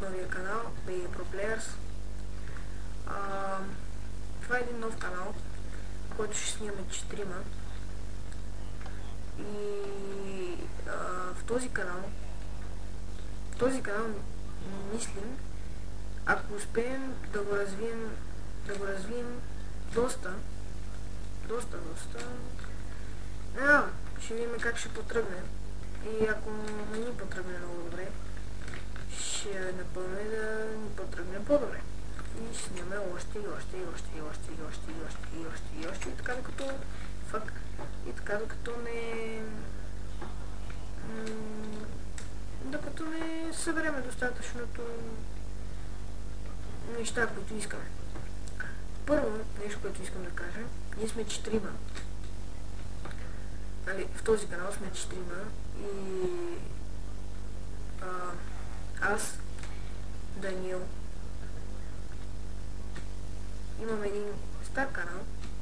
от новия канал BG Pro Players. Това е един нов канал, който ще снимаме 4. И в този канал мислим, ако успеем да го развием доста, ще видим как ще потръгне. И ако не ни потръгне много добре, ще напълне да ни потръгне по-добре. И ще снимаме още и така докато не събереме достатъчното неща, които искаме. Първо нещо, което искам да кажа, ние сме 4. В този канал сме 4 и аз, Даниел, имам един стар канал,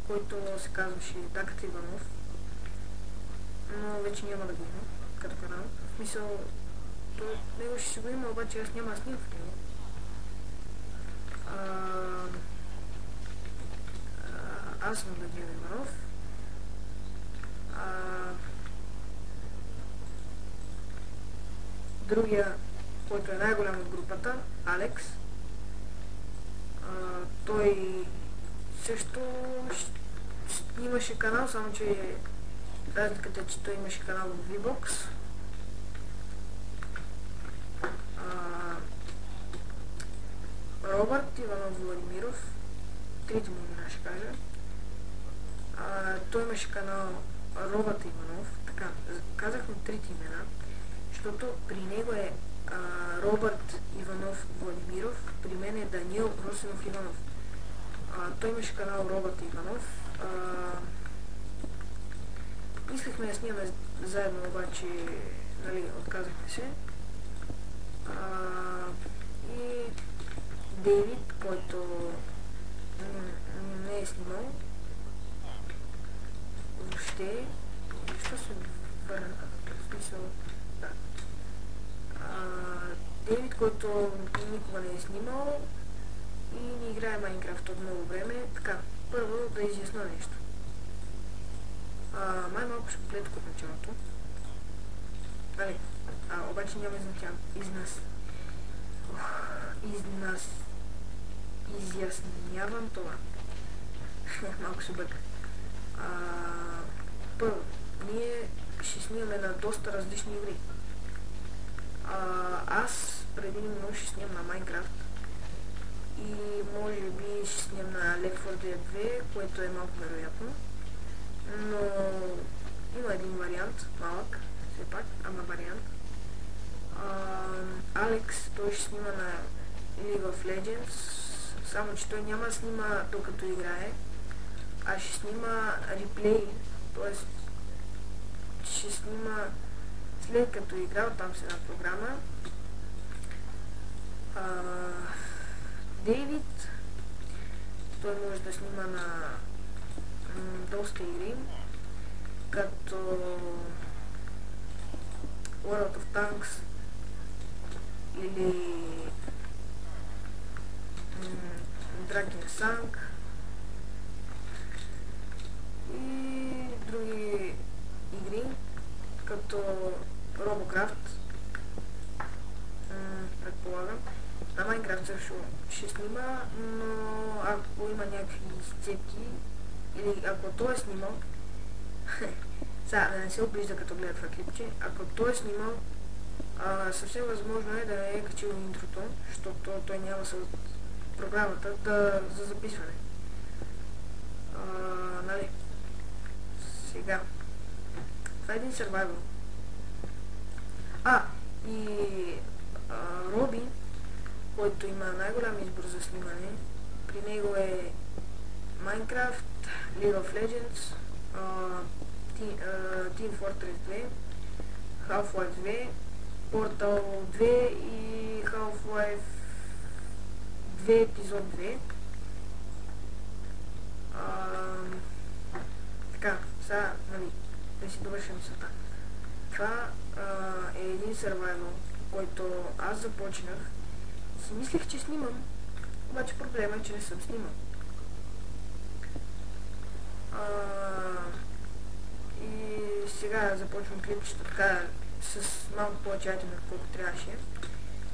който се казваше Даката Иванов, но вече няма да го има като канал. В смисъл, него ще си го има, обаче аз няма да снимам в него. Аз съм Даниел Иванов. Другия, който е най-голям от групата, Алекс, той също имаше канал, само че разликата е, че той имаше канал в VBOX. Робърт Иванов Владимиров, трети му имена ще кажа. Той имаше канал Робърт Иванов, така, казахме трети имена, защото при него е Робърт Иванов Владимиров, при мен е Даниел Русинов Иванов. Той имаше канал Робърт Иванов. Искахме да снимаме заедно, обаче отказахме се. И Дейвид, който не е снимал въобще. Защо се върнах? В смисъл, да. Дейвид, който никога не е снимал и не играе Майнкрафт от много време. Така, първо да изясня нещо. Май малко ще погледах от началото. Обаче няма изяснявам това. Малко се бърка. Първо, ние ще снимаме на доста различни игри. Аз преди много ще снимам на Майнкрафт и може би ще снимам на Left 4 Dead 2, което е малко вероятно, но има един вариант, малък, все пак, ама вариант. Алекс, той ще снима на League of Legends, само че той няма да снима докато играе, а ще снима реплей, т.е. ще снима след като играл там с една програма. Дейвид, той може да снима на доста игри, като World of Tanks или Dragon Sang и други игри, като Робокрафт, предполагам. На Майнкрафт също ще снима, но ако има някакви сцепки или ако той е снимал, сега да не се обижда като гледа това клипче, ако той е снимал, съвсем възможно е да не е качил интрото, защото той няма програмата за записване. Сега. Това е един survival. И Роби, който има най-голям избор за снимане, при него е Minecraft, League of Legends, Team Fortress 2, Half-Life 2, Portal 2 и Half-Life 2 епизод 2. Така, сега, да си довършим мисълта. Това е един survival, който аз започнах Си мислех, че снимам, обаче проблема е, че не съм снимал. И сега започвам клипчето така с малко повече айтеми, колко трябваше.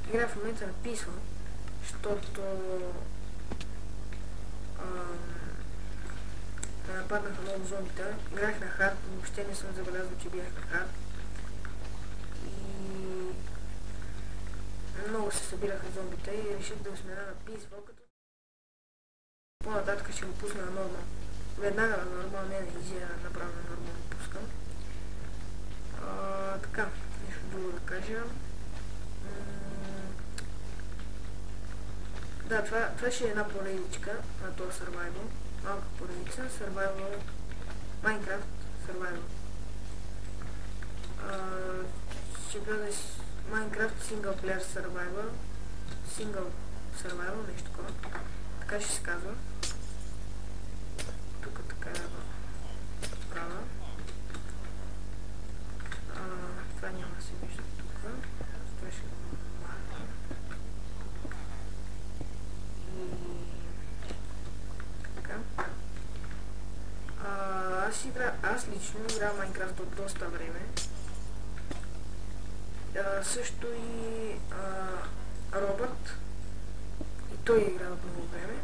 Игра в момента написва, защото нападнаха много зомбита. Играх на хард, но въобще не съм забелязал, че бях на хард. И много се събираха зомбита и реших да смена на писва, като по-нататък ще го пусна на нормал. Веднага на нормал, не на изи, направо на нормал го пускам. Така, нещо друго да кажа. Да, това ще е една поредичка на този Survival. Малка поредица, Survival, Minecraft Survival. Ще гледа Minecraft Single Player Survival, Single Survival, нещо такова. Така ще се казва. Тук така да го правя. Това няма да се вижда тук. Това ще го махна. Аз лично играя Майнкрафт от доста време. Също и Робърт. И той играе от много време.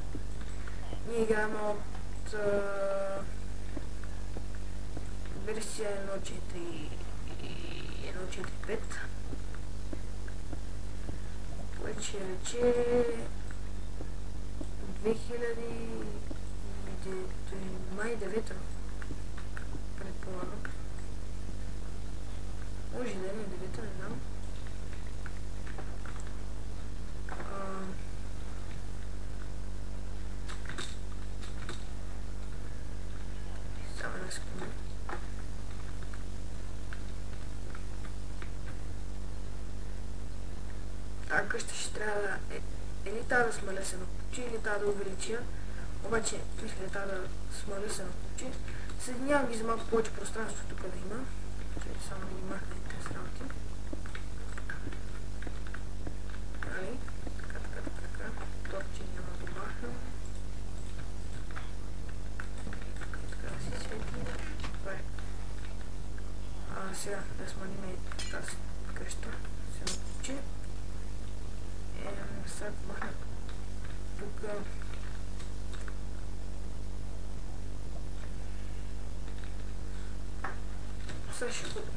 Ние играем от версия 1.4.5. Вече рече 2000 май 9-та, предполагам. Може да не 9-та, не знам. Само една секунда. Къща ще трябва да или тази да смаля се на кучи, или тази да увелича. Обаче, мисля, трябва да смаля се на кучи. Съединявам ги за малко повече пространство тук да има. Чакайте само да ги махна и тези работи. Нали? Така. Топче няма да го махна. Така да си свети. Добре. Сега да смалим тази къща. Се на кучи. Сега махна тук.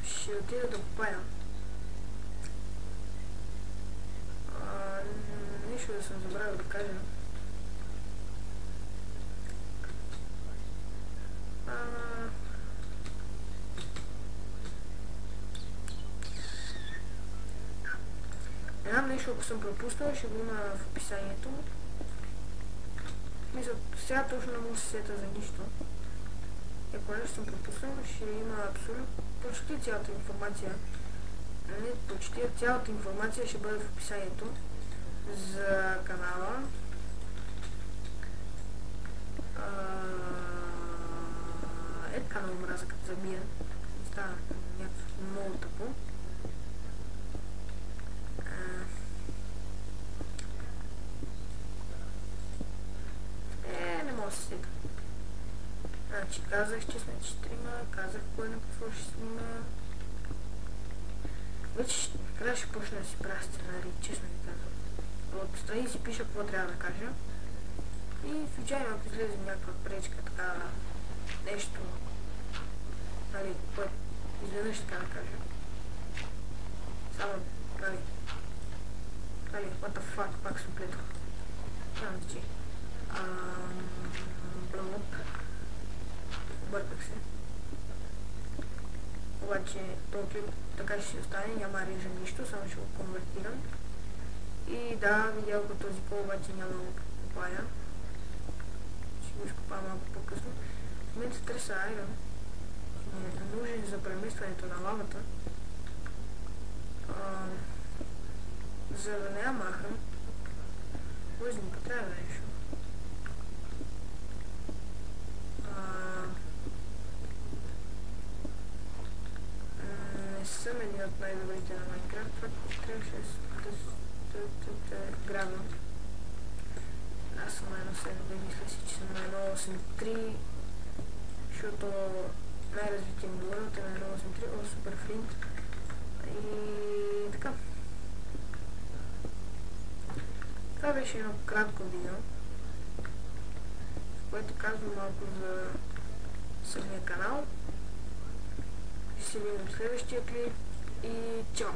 Ще отида да купая. Нищо да съм забравил да кажа. Не знам нещо, ако съм пропуснал, ще го има в описанието. Мисля, сега точно не мога да се сета за нищо. Ако нещо съм пропуснал, ще има абсолютно почти цялата информация. Не, почти цялата информация ще бъде в описанието за канала. Така много мраза като забия. Става някакво много тъпо. Не мога да се сета. Значи казах, че сме 4, казах кое на какво ще снима. Вече трябва ще почна да си правя сценарий, честно ви казвам. Отстрани си пиша какво трябва да кажа. И случайно ако излезе някаква пречка, така нещо, нали, което изведнъж така да кажа. Само, нали, what the fuck, пак съм плетал. Няма да че. Блоп. Обърках се. Обаче този клип така ще си остане, няма да режа нищо, само ще го конвертирам. И да, видео като този пол, обаче няма да го покупая. Ще го изкупая малко по-късно. В момента треса айрон. Ми е нужен за преместването на лавата. За да не я махам, може да ми потрябва нещо. Не съм един от най-добрите на Minecraft, това трябваше да Грабно. Аз съм на 1.7, мисля си, че съм на 1.8.3, защото най-развития ми говорят е на 1.8.3, супер флинт. И така. Това беше едно кратко видео, в което казвам малко за самия канал. Ще се видим в следващия клип и чао!